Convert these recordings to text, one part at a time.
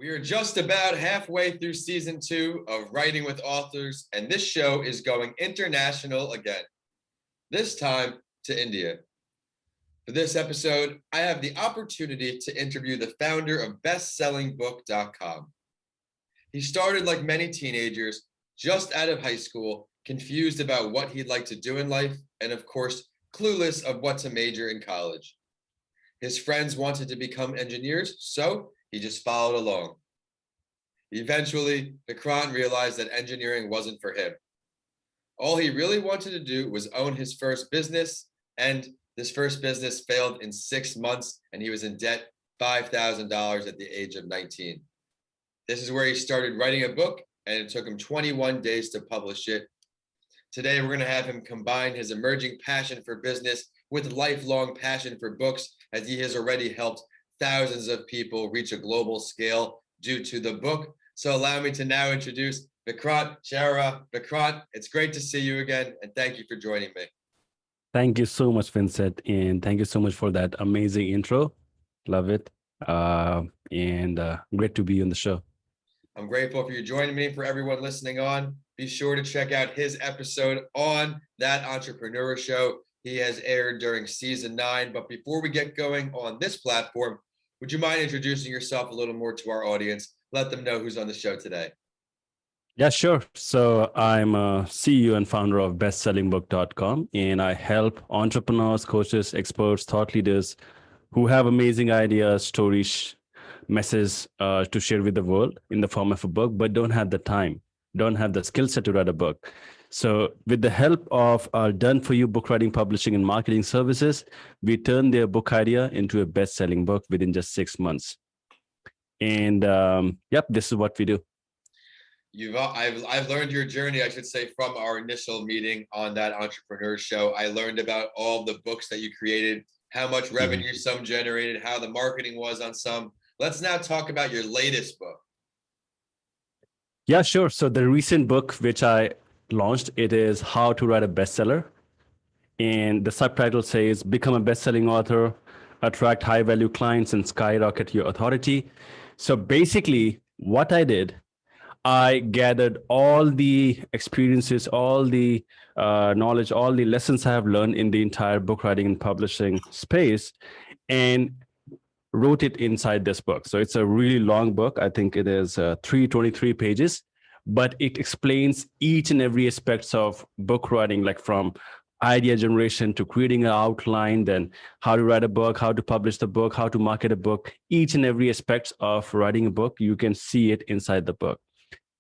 We are just about halfway through season 2 of Writing with Authors, and this show is going international again, this time to India. For this episode, I have the opportunity to interview the founder of bestsellingbook.com. He started like many teenagers, just out of high school, confused about what he'd like to do in life, and of course, clueless of what to major in college. His friends wanted to become engineers, so he just followed along. Eventually, Vikrant realized that engineering wasn't for him. All he really wanted to do was own his first business, and this first business failed in 6 months, and he was in debt $5,000 at the age of 19. This is where he started writing a book, and it took him 21 days to publish it. Today, we're going to have him combine his emerging passion for business with lifelong passion for books, as he has already helped thousands of people reach a global scale due to the book. So allow me to now introduce Vikrant Shaurya. Vikrant, it's great to see you again, and thank you for joining me. Thank you so much, Vincent, and thank you so much for that amazing intro. Love it, and great to be on the show. I'm grateful for you joining me. For everyone listening on, be sure to check out his episode on That Entrepreneur Show. He has aired during season 9. But before we get going on this platform, would you mind introducing yourself a little more to our audience? Let them know who's on the show today. Yeah, sure. So I'm a CEO and founder of bestsellingbook.com, and I help entrepreneurs, coaches, experts, thought leaders who have amazing ideas, stories, messages to share with the world in the form of a book, but don't have the time, don't have the skill set to write a book. So with the help of our done-for-you book writing, publishing, and marketing services, we turn their book idea into a best-selling book within just 6 months. And yep, this is what we do. I've learned your journey, I should say, from our initial meeting on That Entrepreneur Show. I learned about all the books that you created, how much revenue some generated, how the marketing was on some. Let's now talk about your latest book. Yeah, sure. So the recent book which I launched, it is How to Write a Bestseller. And the subtitle says, Become a Best-Selling Author, Attract High-Value Clients, and Skyrocket Your Authority. So basically, what I did, I gathered all the experiences, all the knowledge, all the lessons I have learned in the entire book writing and publishing space, and wrote it inside this book. So it's a really long book. I think it is 323 pages, but it explains each and every aspects of book writing, like from idea generation to creating an outline, then how to write a book, how to publish the book, how to market a book. Each and every aspects of writing a book, you can see it inside the book.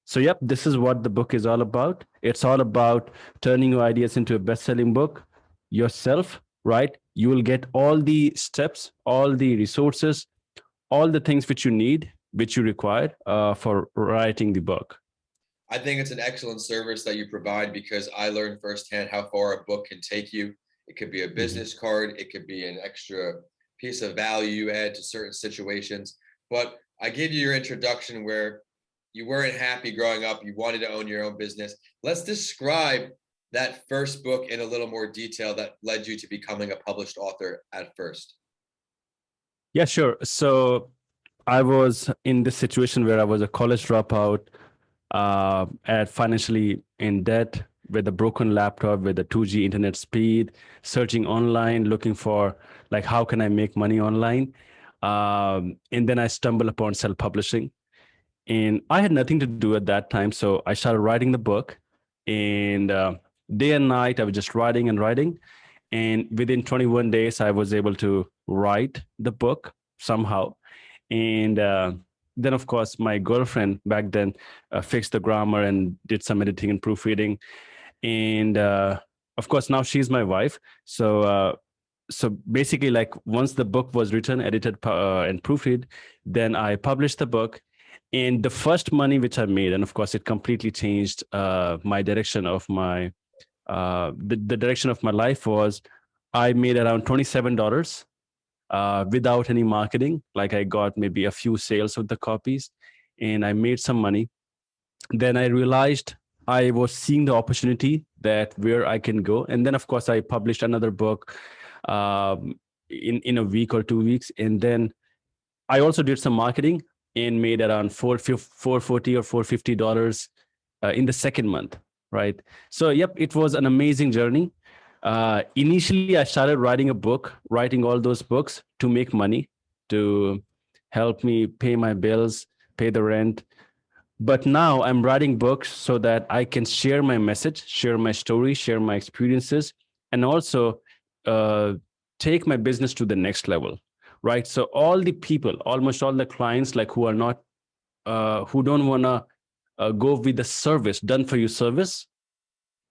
So yep, this is what the book is all about. It's all about turning your ideas into a best-selling book yourself, right? You will get all the steps, all the resources, all the things which you need, which you require for writing the book. I think it's an excellent service that you provide, because I learned firsthand how far a book can take you. It could be a business card. It could be an extra piece of value you add to certain situations. But I gave you your introduction where you weren't happy growing up. You wanted to own your own business. Let's describe that first book in a little more detail that led you to becoming a published author at first. Yeah, sure. So I was in this situation where I was a college dropout, at financially in debt, with a broken laptop, with a 2G internet speed, searching online, looking for like, how can I make money online? And then I stumbled upon self-publishing. And I had nothing to do at that time. So I started writing the book, and day and night, I was just writing and writing. And within 21 days, I was able to write the book somehow. And then, of course, my girlfriend back then fixed the grammar and did some editing and proofreading. And of course, now she's my wife. So basically, like, once the book was written, edited, and proofread, then I published the book. And the first money which I made, and of course, it completely changed my direction of my, the direction of my life, was I made around $27 without any marketing. Like, I got maybe a few sales of the copies, and I made some money. Then I realized I was seeing the opportunity that where I can go. And then, of course, I published another book in a week or 2 weeks. And then I also did some marketing, and made around 440 or $450 in the second month, right? So, yep, it was an amazing journey. Initially, I started writing a book, writing all those books to make money, to help me pay my bills, pay the rent. But now I'm writing books so that I can share my message, share my story, share my experiences, and also uh, take my business to the next level, right? So all the people, almost all the clients, like who are not, who don't want to go with the service, done for you service,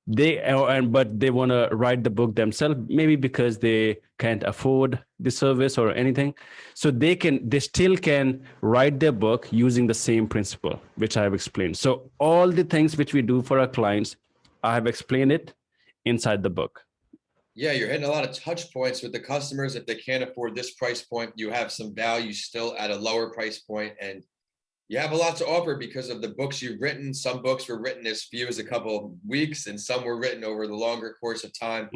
but they want to write the book themselves, maybe because they can't afford the service or anything, so they still can write their book using the same principle which I have explained. So all the things which we do for our clients, I have explained it inside the book. Yeah, you're hitting a lot of touch points with the customers. If they can't afford this price point, you have some value still at a lower price point, and you have a lot to offer because of the books you've written. Some books were written as few as a couple of weeks, and some were written over the longer course of time.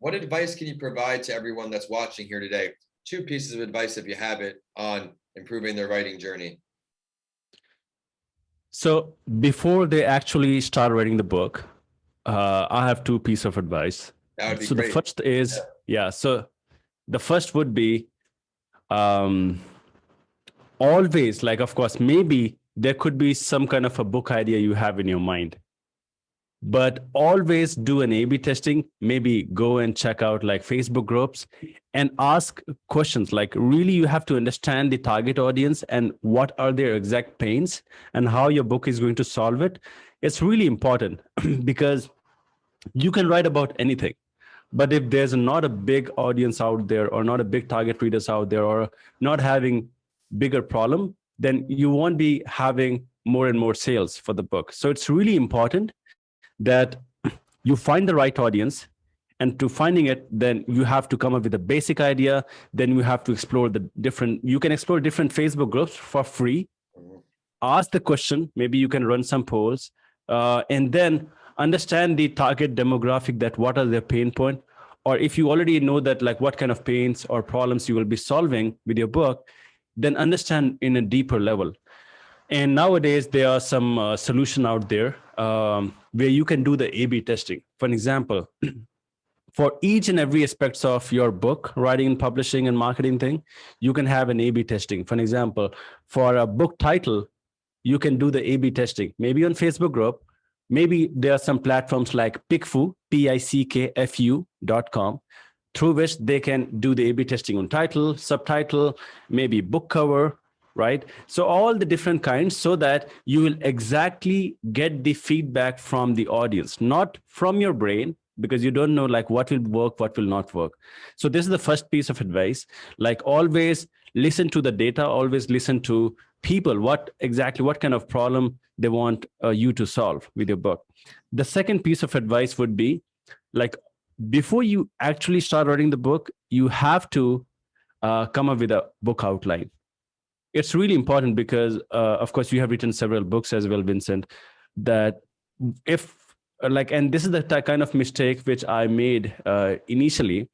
What advice can you provide to everyone that's watching here today? 2 pieces of advice, if you have it, on improving their writing journey. So before they actually start writing the book, I have 2 pieces of advice. That would be So the great. first is, yeah, so the first would be, um, always, like, of course, maybe there could be some kind of a book idea you have in your mind, but always do an A/B testing. Maybe go and check out like Facebook groups and ask questions. Like, really, you have to understand the target audience and what are their exact pains and how your book is going to solve it. It's really important because you can write about anything, but if there's not a big audience out there, or not a big target readers out there, or not having bigger problem, then you won't be having more and more sales for the book. So it's really important that you find the right audience, and to finding it, then you have to come up with a basic idea. Then you have to explore you can explore different Facebook groups for free. Ask the question, maybe you can run some polls, and then understand the target demographic, that what are their pain point. Or if you already know that, like, what kind of pains or problems you will be solving with your book, then understand in a deeper level. And nowadays there are some solution out there, where you can do the A/B testing. For an example, for each and every aspects of your book writing, publishing, and marketing thing, you can have an A/B testing. For an example, for a book title, you can do the A/B testing, maybe on Facebook group. Maybe there are some platforms like Pickfu, pickfu.com, through which they can do the A/B testing on title, subtitle, maybe book cover, right? So all the different kinds, so that you will exactly get the feedback from the audience, not from your brain, because you don't know like what will work, what will not work. So this is the first piece of advice. Like, always listen to the data, always listen to people, what kind of problem they want you to solve with your book. The second piece of advice would be, like, before you actually start writing the book, you have to come up with a book outline. It's really important because, of course, you have written several books as well, Vincent, that if like, and this is the kind of mistake which I made initially.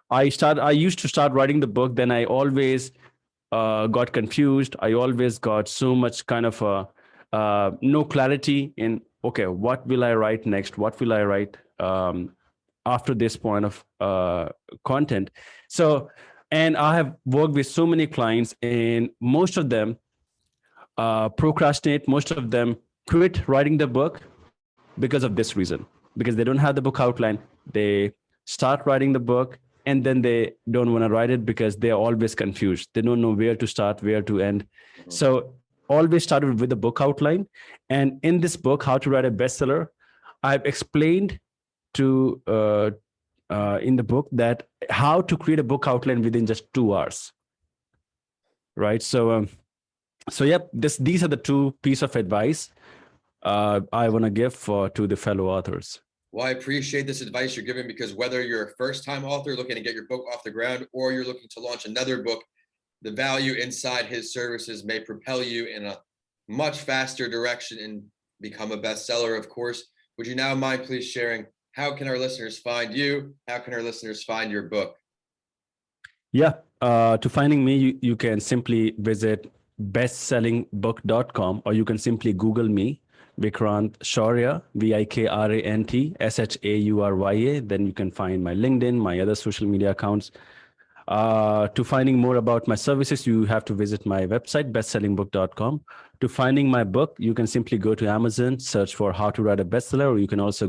I used to start writing the book, then I always got confused. I always got so much kind of no clarity in, okay, what will I write next? What will I write after this point of content? So, and I have worked with so many clients, and most of them procrastinate. Most of them quit writing the book because of this reason, because they don't have the book outline. They start writing the book, and then they don't want to write it because they're always confused. They don't know where to start, where to end. So always started with the book outline. And in this book, How to Write a Bestseller, I've explained to in the book that how to create a book outline within just 2 hours, right? So yep, these are the 2 pieces of advice I want to give to the fellow authors. Well, I appreciate this advice you're giving, because whether you're a first-time author looking to get your book off the ground, or you're looking to launch another book, the value inside his services may propel you in a much faster direction and become a bestseller, of course. Would you now mind please sharing, how can our listeners find you? How can our listeners find your book? Yeah, to finding me, you can simply visit bestsellingbook.com, or you can simply Google me, Vikrant Shaurya, Vikrant. Then you can find my LinkedIn, my other social media accounts. To finding more about my services, you have to visit my website, bestsellingbook.com. To finding my book, you can simply go to Amazon, search for how to write a bestseller, or you can also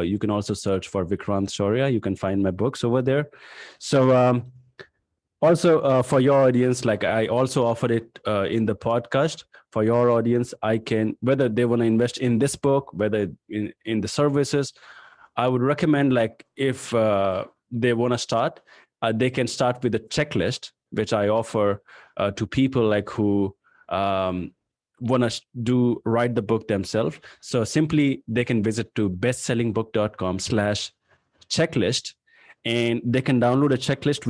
you can also search for Vikrant Shaurya. You can find my books over there. So, also, for your audience, like I also offered it in the podcast. For your audience, I can, whether they want to invest in this book, whether in the services, I would recommend, like, if they want to start, they can start with a checklist, which I offer to people like who want to write the book themselves. So simply they can visit to bestsellingbook.com/checklist, and they can download a checklist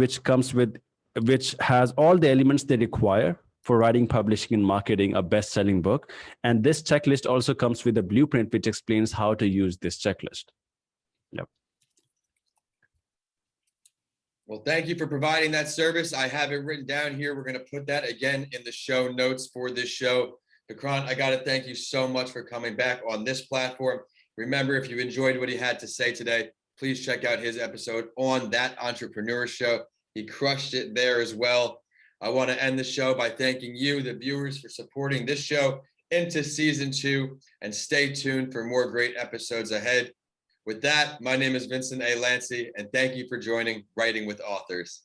which has all the elements they require for writing, publishing, and marketing a best-selling book. And this checklist also comes with a blueprint which explains how to use this checklist. Yep. Well, thank you for providing that service. I have it written down here. We're going to put that again in the show notes for this show. Vikrant, I got to thank you so much for coming back on this platform. Remember, if you enjoyed what he had to say today, please check out his episode on That Entrepreneur Show. He crushed it there as well. I want to end the show by thanking you, the viewers, for supporting this show into season 2, and stay tuned for more great episodes ahead. With that, my name is Vincent A. Lanci, and thank you for joining Writing with Authors.